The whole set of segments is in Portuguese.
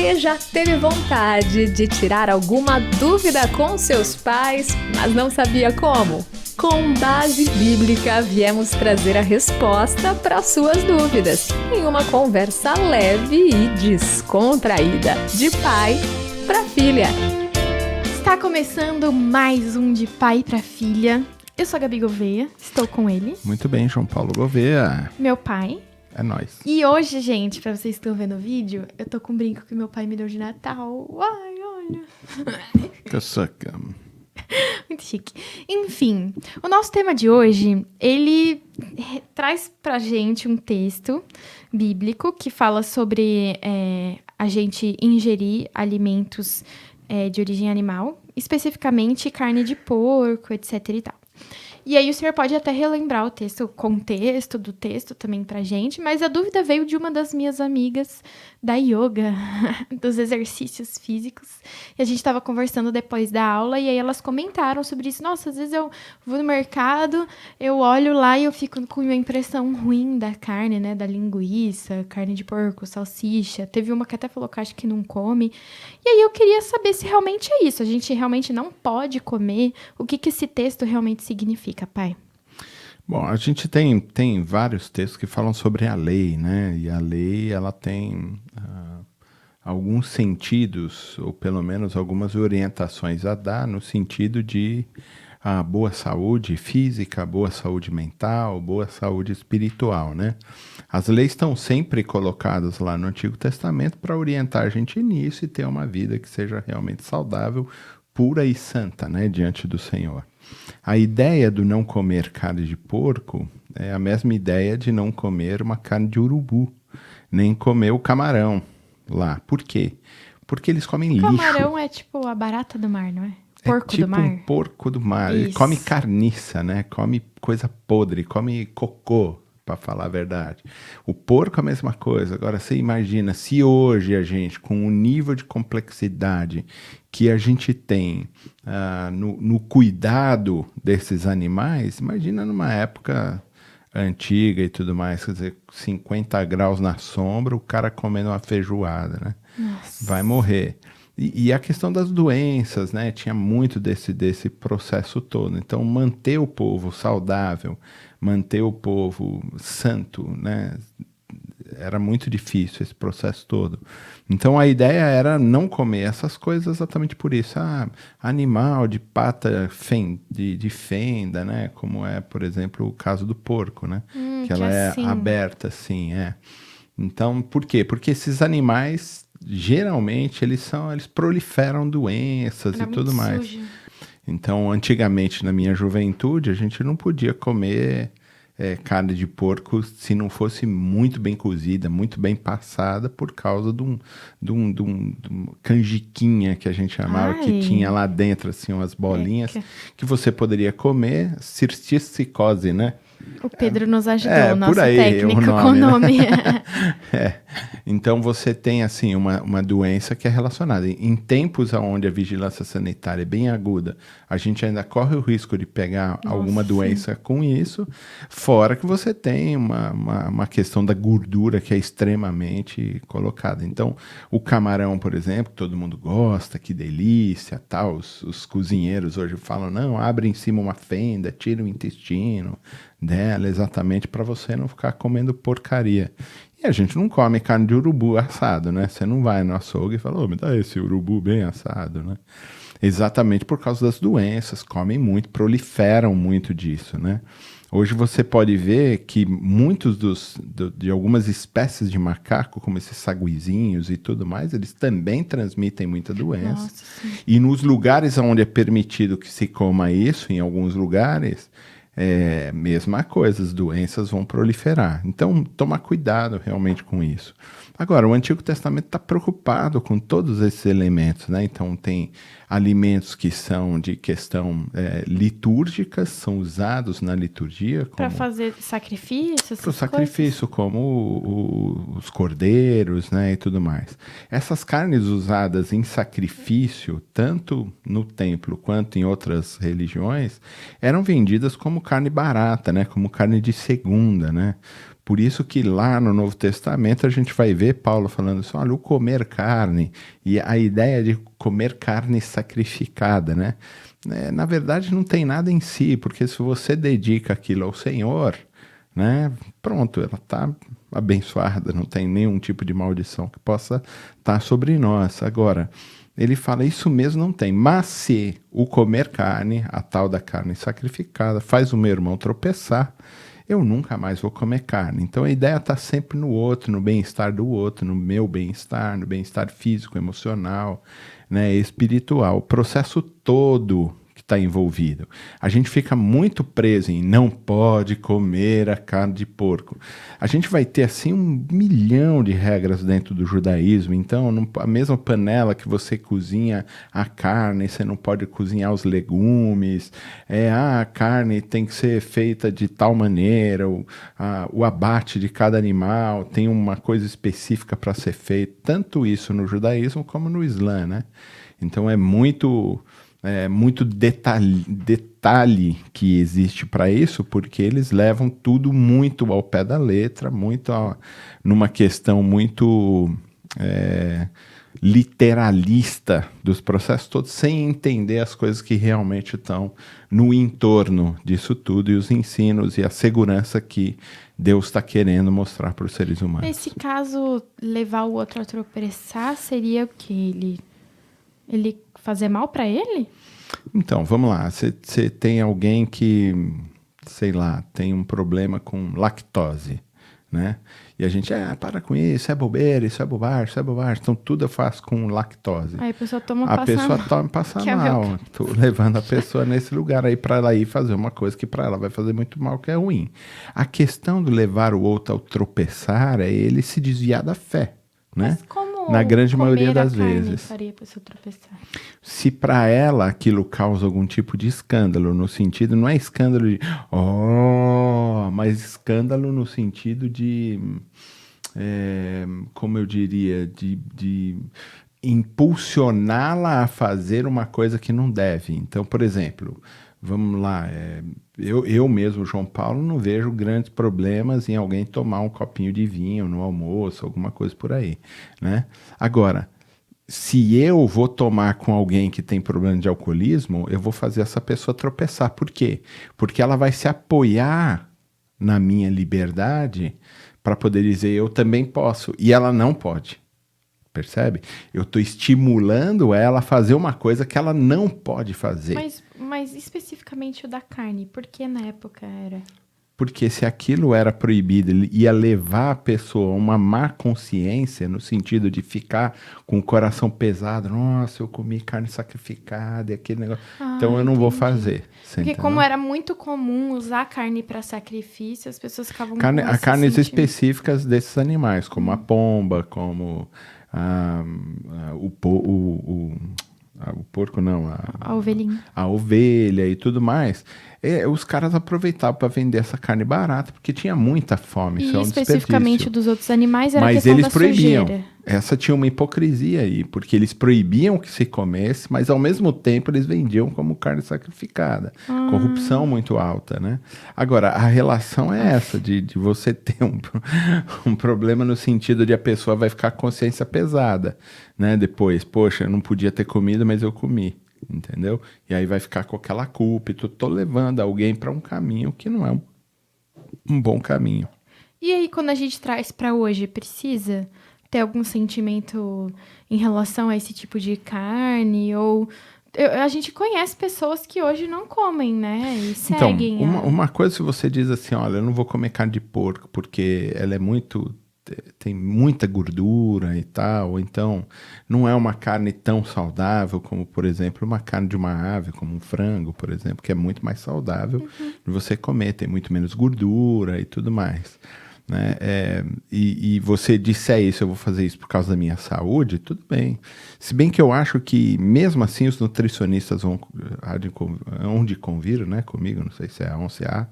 Você já teve vontade de tirar alguma dúvida com seus pais, mas não sabia como? Com base bíblica, viemos trazer a resposta para suas dúvidas, em uma conversa leve e descontraída, de pai para filha. Está começando mais um De Pai para Filha. Eu sou a Gabi Gouveia, estou com ele. Muito bem, João Paulo Gouveia. Meu pai. É nóis. E hoje, gente, pra vocês que estão vendo o vídeo, eu tô com um brinco que meu pai me deu de Natal. Ai, olha. Caçaca. Muito chique. Enfim, o nosso tema de hoje, ele traz pra gente um texto bíblico que fala sobre a gente ingerir alimentos de origem animal, especificamente carne de porco, etc e tal. E aí o senhor pode até relembrar o contexto do texto também pra gente, mas a dúvida veio de uma das minhas amigas da yoga, dos exercícios físicos, e a gente estava conversando depois da aula, e aí elas comentaram sobre isso. Nossa, às vezes eu vou no mercado, eu olho lá e eu fico com uma impressão ruim da carne, né, da linguiça, carne de porco, salsicha. Teve uma que até falou que acho que não come. E aí eu queria saber se realmente é isso, a gente realmente não pode comer, o que esse texto realmente significa, pai? Bom, a gente tem vários textos que falam sobre a lei, né? E a lei, ela tem alguns sentidos, ou pelo menos algumas orientações a dar, no sentido de boa saúde física, boa saúde mental, boa saúde espiritual, né? As leis estão sempre colocadas lá no Antigo Testamento para orientar a gente nisso e ter uma vida que seja realmente saudável, pura e santa, né? Diante do Senhor. A ideia do não comer carne de porco é a mesma ideia de não comer uma carne de urubu, nem comer o camarão lá. Por quê? Porque eles comem lixo. Camarão é tipo a barata do mar, não é? Porco do mar. É tipo um porco do mar. Isso. Ele come carniça, né? Come coisa podre, come cocô, para falar a verdade. O porco é a mesma coisa. Agora, você imagina, se hoje a gente, com o nível de complexidade que a gente tem no cuidado desses animais, imagina numa época antiga e tudo mais, quer dizer, 50 graus na sombra, o cara comendo uma feijoada, né? Nossa. Vai morrer. E a questão das doenças, né? Tinha muito desse processo todo. Então, manter o povo saudável, manter o povo santo, né? Era muito difícil esse processo todo. Então, a ideia era não comer essas coisas exatamente por isso. Animal de pata de fenda, né? Como é, por exemplo, o caso do porco, né? Que ela é assim. aberta, assim, Então, por quê? Porque esses animais, geralmente, eles proliferam doenças Era e tudo muito mais. sujo. Então, antigamente, na minha juventude, a gente não podia comer carne de porco se não fosse muito bem cozida, muito bem passada, por causa de um canjiquinha que a gente chamava, que tinha lá dentro, assim, umas bolinhas, que você poderia comer, cirsticose, né? O Pedro nos ajudou, o nosso por aí, técnico o com o nome. Então você tem assim uma doença que é relacionada. Em tempos onde a vigilância sanitária é bem aguda, a gente ainda corre o risco de pegar alguma doença com isso, fora que você tem uma questão da gordura que é extremamente colocada. Então, o camarão, por exemplo, todo mundo gosta, que delícia, tal. Os cozinheiros hoje falam, não, abre em cima uma fenda, tira o intestino dela, exatamente para você não ficar comendo porcaria. E a gente não come carne de urubu assado, né? Você não vai no açougue e fala, me dá esse urubu bem assado, né? Exatamente por causa das doenças, comem muito, proliferam muito disso, né? Hoje você pode ver que muitos de algumas espécies de macaco, como esses saguizinhos e tudo mais, eles também transmitem muita doença. Nossa, sim. E nos lugares onde é permitido que se coma isso, em alguns lugares, mesma coisa, as doenças vão proliferar. Então, tomar cuidado realmente com isso. Agora, o Antigo Testamento está preocupado com todos esses elementos, né? Então, tem alimentos que são de questão litúrgica, são usados na liturgia. Para fazer sacrifícios? Para o sacrifício, como os cordeiros, né, e tudo mais. Essas carnes usadas em sacrifício, tanto no templo quanto em outras religiões, eram vendidas como carne barata, né, como carne de segunda, né? Por isso que lá no Novo Testamento a gente vai ver Paulo falando assim, olha, o comer carne, e a ideia de comer carne sacrificada, né? Na verdade não tem nada em si, porque se você dedica aquilo ao Senhor, né? Pronto, ela está abençoada, não tem nenhum tipo de maldição que possa estar sobre nós. Agora, ele fala, isso mesmo não tem, mas se o comer carne, a tal da carne sacrificada, faz o meu irmão tropeçar, eu nunca mais vou comer carne. Então a ideia está sempre no outro, no bem-estar do outro, no meu bem-estar, no bem-estar físico, emocional, né, espiritual. O processo todo que está envolvido. A gente fica muito preso em não pode comer a carne de porco. A gente vai ter assim 1 milhão de regras dentro do judaísmo. Então, a mesma panela que você cozinha a carne, você não pode cozinhar os legumes. A carne tem que ser feita de tal maneira. O abate de cada animal tem uma coisa específica para ser feito. Tanto isso no judaísmo como no Islã, né? Então, é muito detalhe que existe para isso, porque eles levam tudo muito ao pé da letra, numa questão muito literalista dos processos todos, sem entender as coisas que realmente estão no entorno disso tudo, e os ensinos e a segurança que Deus está querendo mostrar para os seres humanos. Nesse caso, levar o outro a tropeçar seria o quê? Ele fazer mal para ele? Então, vamos lá. Você tem alguém que, sei lá, tem um problema com lactose, né? E a gente, para com isso é bobeira, isso é bobagem, Então, tudo eu faço com lactose. Aí a pessoa toma passa mal. Tô levando a pessoa nesse lugar aí para ela ir fazer uma coisa que para ela vai fazer muito mal, que é ruim. A questão de levar o outro ao tropeçar é ele se desviar da fé, né? Mas como na grande maioria das vezes. Faria pra pessoa tropeçar? Se para ela aquilo causa algum tipo de escândalo, no sentido, não é escândalo de mas escândalo no sentido de, como eu diria, de impulsioná-la a fazer uma coisa que não deve. Então, por exemplo, vamos lá, eu mesmo, João Paulo, não vejo grandes problemas em alguém tomar um copinho de vinho no almoço, alguma coisa por aí, né? Agora, se eu vou tomar com alguém que tem problema de alcoolismo, eu vou fazer essa pessoa tropeçar. Por quê? Porque ela vai se apoiar na minha liberdade para poder dizer eu também posso, e ela não pode. Percebe? Eu estou estimulando ela a fazer uma coisa que ela não pode fazer. Mas especificamente o da carne, por que na época era? Porque se aquilo era proibido, ele ia levar a pessoa a uma má consciência, no sentido de ficar com o coração pesado. Nossa, eu comi carne sacrificada e aquele negócio. Então eu não vou fazer. Porque como era muito comum usar carne para sacrifício, as pessoas ficavam com esse carnes sentimento. específicas desses animais, como a pomba, como o porco não, A ovelhinha. a ovelha e tudo mais. Os caras aproveitavam para vender essa carne barata, porque tinha muita fome. Isso é um especificamente desperdício. dos outros animais era a Mas questão eles da proibiam. sujeira. Essa tinha uma hipocrisia aí, porque eles proibiam que se comesse, mas ao mesmo tempo eles vendiam como carne sacrificada. Corrupção muito alta, né? Agora, a relação é essa, de você ter um problema no sentido de a pessoa vai ficar com consciência pesada, né? Depois, poxa, eu não podia ter comido, mas eu comi, entendeu? E aí vai ficar com aquela culpa, e tô levando alguém para um caminho que não é um bom caminho. E aí, quando a gente traz para hoje, precisa ter algum sentimento em relação a esse tipo de carne? Ou a gente conhece pessoas que hoje não comem, né? E seguem. Então, uma coisa, se você diz assim, olha, eu não vou comer carne de porco porque ela tem muita gordura e tal, ou então não é uma carne tão saudável como, por exemplo, uma carne de uma ave, como um frango, por exemplo, que é muito mais saudável de você comer, tem muito menos gordura e tudo mais. Né? E você disser isso, eu vou fazer isso por causa da minha saúde, tudo bem. Se bem que eu acho que, mesmo assim, os nutricionistas hão de convir, né, comigo, não sei se é A ou se é A.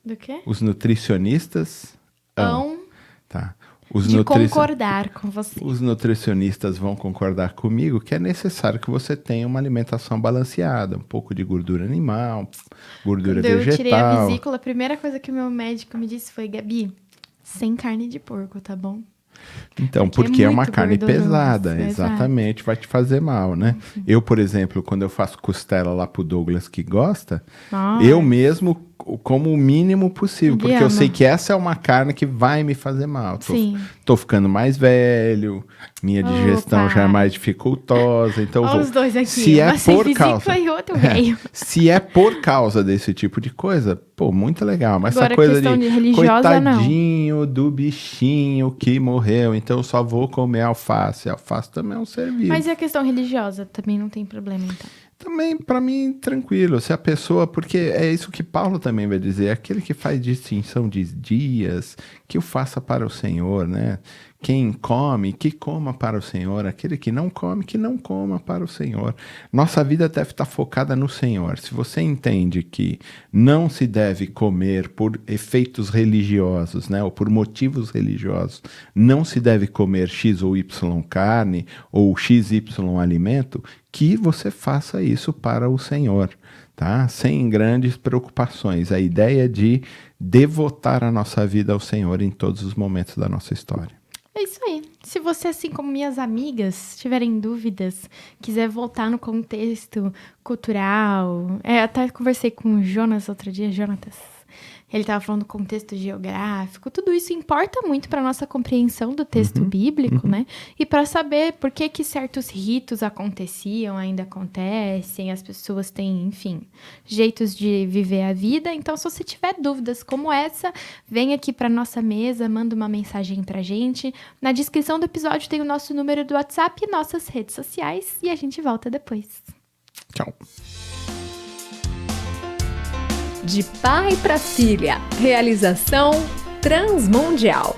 Do quê? Os nutricionistas Hão tá. de concordar com você. Os nutricionistas vão concordar comigo que é necessário que você tenha uma alimentação balanceada, um pouco de gordura animal, gordura vegetal. Quando eu tirei a vesícula, a primeira coisa que o meu médico me disse foi, Gabi, sem carne de porco, tá bom? Então, porque é uma muito carne gorduroso, pesada, exato. exatamente, vai te fazer mal, né? Eu, por exemplo, quando eu faço costela lá pro Douglas que gosta, Nossa. eu mesmo como o mínimo possível, Ele porque eu ama. sei que essa é uma carne que vai me fazer mal. Sim. Tô ficando mais velho, minha digestão já é pai. mais dificultosa, então eu Olha vou... os dois aqui, Se é uma sem por vesícula causa... e outro velho. Se é por causa desse tipo de coisa, pô, muito legal. Mas Agora, essa coisa questão de de religiosa, não. coitadinho do bichinho que morreu, então eu só vou comer alface. Alface também é um ser vivo. Mas e a questão religiosa? Também não tem problema, então. Também, pra mim, tranquilo. Se a pessoa... Porque é isso que Paulo também vai dizer. Aquele que faz distinção de dias, que o faça para o Senhor, né? Quem come, que coma para o Senhor. Aquele que não come, que não coma para o Senhor. Nossa vida deve estar focada no Senhor. Se você entende que não se deve comer por efeitos religiosos, né? Ou por motivos religiosos, não se deve comer X ou Y carne ou XY alimento, que você faça isso para o Senhor, tá? Sem grandes preocupações. A ideia de devotar a nossa vida ao Senhor em todos os momentos da nossa história. É isso aí. Se você, assim como minhas amigas, tiverem dúvidas, quiser voltar no contexto cultural... até conversei com o Jonas outro dia, Jonatas. Ele estava falando do contexto geográfico. Tudo isso importa muito para a nossa compreensão do texto bíblico, né? E para saber por que certos ritos aconteciam, ainda acontecem, as pessoas têm, enfim, jeitos de viver a vida. Então, se você tiver dúvidas como essa, vem aqui para nossa mesa, manda uma mensagem para a gente. Na descrição do episódio tem o nosso número do WhatsApp e nossas redes sociais. E a gente volta depois. Tchau. De pai para filha. Realização Transmundial.